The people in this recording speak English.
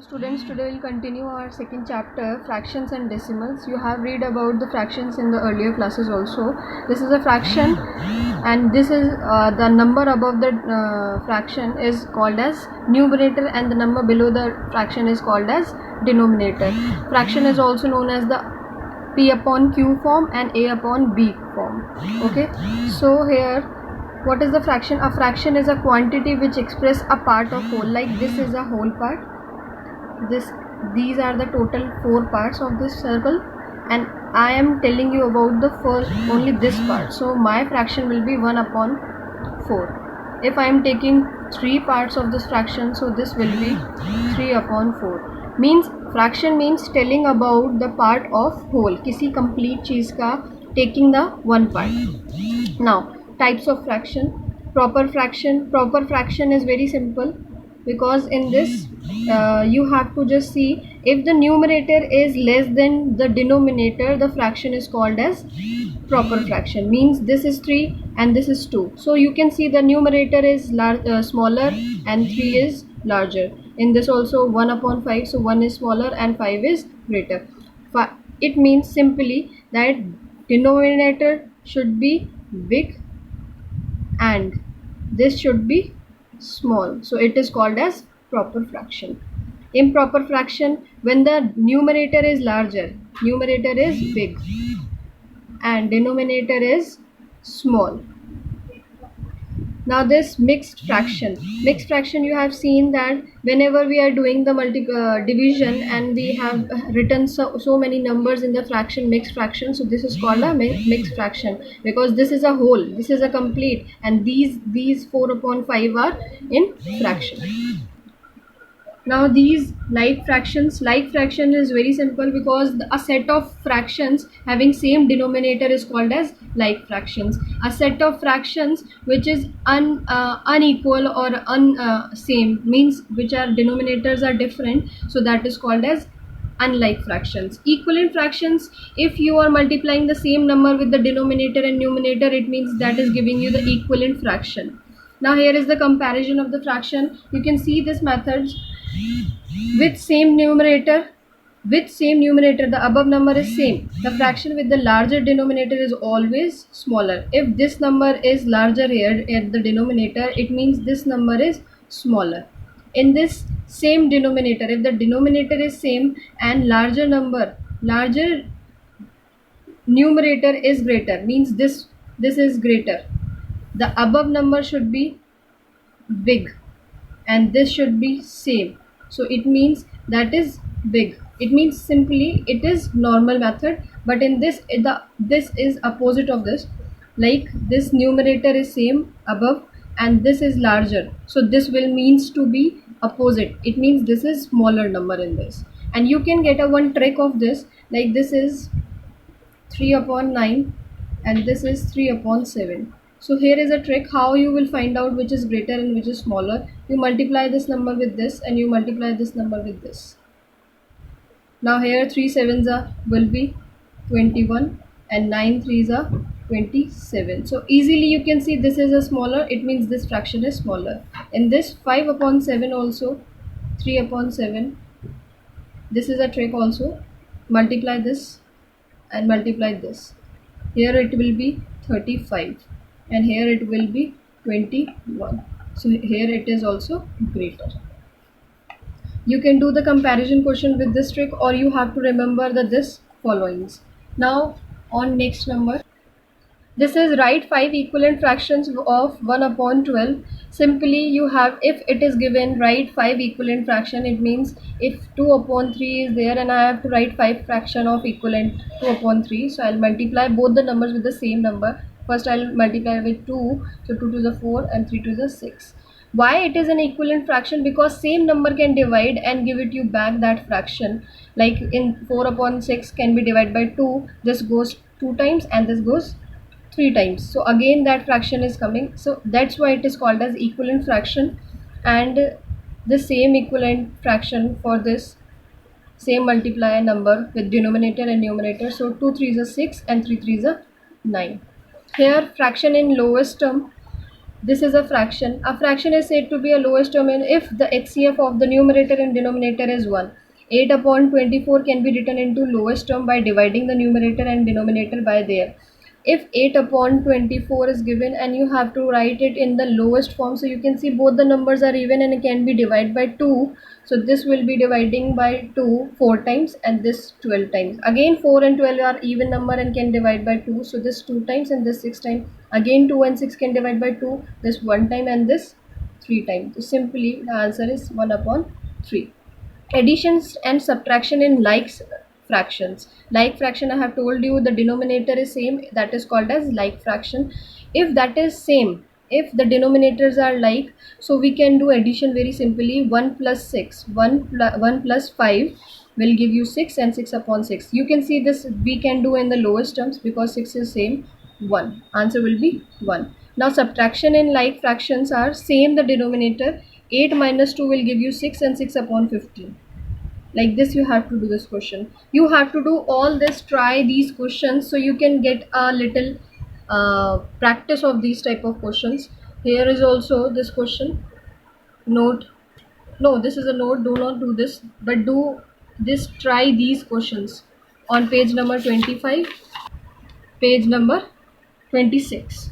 Students, today we'll continue our second chapter, fractions and decimals. You have read about the fractions in the earlier classes also. This is a fraction, and this is the number above the fraction is called as numerator, and the number below the fraction is called as denominator. Fraction is also known as the P upon Q form and A upon B form. Okay, so here what is the fraction? A fraction is a quantity which express a part of whole. Like this is a whole part. These are the total 4 parts of this circle, and I am telling you about the first only this part. So my fraction will be 1 upon 4. If I am taking 3 parts of this fraction, so this will be 3 upon 4. Means fraction means telling about the part of whole, किसी complete चीज़ का taking the one part. Now types of fraction. Proper fraction is very simple, because in this you have to just see if the numerator is less than the denominator, the fraction is called as proper fraction. Means this is 3 and this is 2, so you can see the numerator is smaller and 3 is larger. In this also 1 upon 5, so 1 is smaller and 5 is greater. It means simply that denominator should be big and this should be small, so it is called as proper fraction. Improper fraction, when the numerator is larger, numerator is big and denominator is small. Now this mixed fraction you have seen that whenever we are doing the division and we have written so many numbers in the fraction, mixed fraction, so this is called a mixed fraction, because this is a whole, this is a complete, and these 4 upon 5 are in fraction. Now these like fraction is very simple, because a set of fractions having same denominator is called as like fractions. A set of fractions which is unequal or same, means which are denominators are different, so that is called as unlike fractions. Equivalent fractions, if you are multiplying the same number with the denominator and numerator, it means that is giving you the equivalent fraction. Now here is the comparison of the fraction. You can see this methods. With same numerator, the above number is same. The fraction with the larger denominator is always smaller. If this number is larger here at the denominator, it means this number is smaller. In this same denominator, if the denominator is same and larger numerator is greater, means this is greater. The above number should be big and this should be same, so it means that is big. It means simply it is normal method, but in this is opposite of this. Like this numerator is same above and this is larger, so this will means to be opposite. It means this is smaller number in this. And you can get a one trick of this, like this is 3 upon 9 and this is 3 upon 7. So here is a trick how you will find out which is greater and which is smaller. You multiply this number with this and you multiply this number with this. Now here 3 sevens will be 21 and 9 threes are 27. So easily you can see this is a smaller, it means this fraction is smaller. In this 5 upon 7 also, 3 upon 7, this is a trick also. Multiply this and multiply this. Here it will be 35 and here it will be 21. So here it is also greater. You can do the comparison question with this trick, or you have to remember this followings. Now on next number. This is write 5 equivalent fractions of 1 upon 12. Simply you have, if it is given write 5 equivalent fraction, it means if 2 upon 3 is there and I have to write 5 fraction of equivalent 2 upon 3. So I'll multiply both the numbers with the same number. First I'll multiply with 2, so 2 to the 4 and 3 to the 6. Why it is an equivalent fraction? Because same number can divide and give it you back that fraction. Like in 4 upon 6 can be divided by 2. This goes 2 times and this goes 3 times, so again that fraction is coming, so that's why it is called as equivalent fraction. And the same equivalent fraction for this same multiplier number with denominator and numerator, so 2 3s are 6 and 3 3s are 9. Here fraction in lowest term, This is a fraction. A fraction is said to be a lowest term if the HCF of the numerator and denominator is 1. 8 upon 24 can be written into lowest term by dividing the numerator and denominator by their. If 8 upon 24 is given and you have to write it in the lowest form, so you can see both the numbers are even and it can be divided by 2. So this will be dividing by 2 4 times and this 12 times. Again 4 and 12 are even number and can divide by 2. So this 2 times and this 6 times. Again 2 and 6 can divide by 2. This 1 time and this 3 times. So simply the answer is 1 upon 3. Additions and subtraction in fractions. Like fraction, I have told you the denominator is same, that is called as like fraction. If that is same, if the denominators are like, so we can do addition very simply. 1 plus 6, 1 plus 5 will give you 6 and 6 upon 6. You can see this we can do in the lowest terms because 6 is same 1. Answer will be 1. Now subtraction in like fractions are same the denominator. 8 minus 2 will give you 6 and 6 upon 15. Like this you have to do this question. You have to do all this, try these questions so you can get a little practice of these type of questions. Here is also this question. Note, no, this is a note, do not do this, but do this, try these questions on page number 25, page number 26.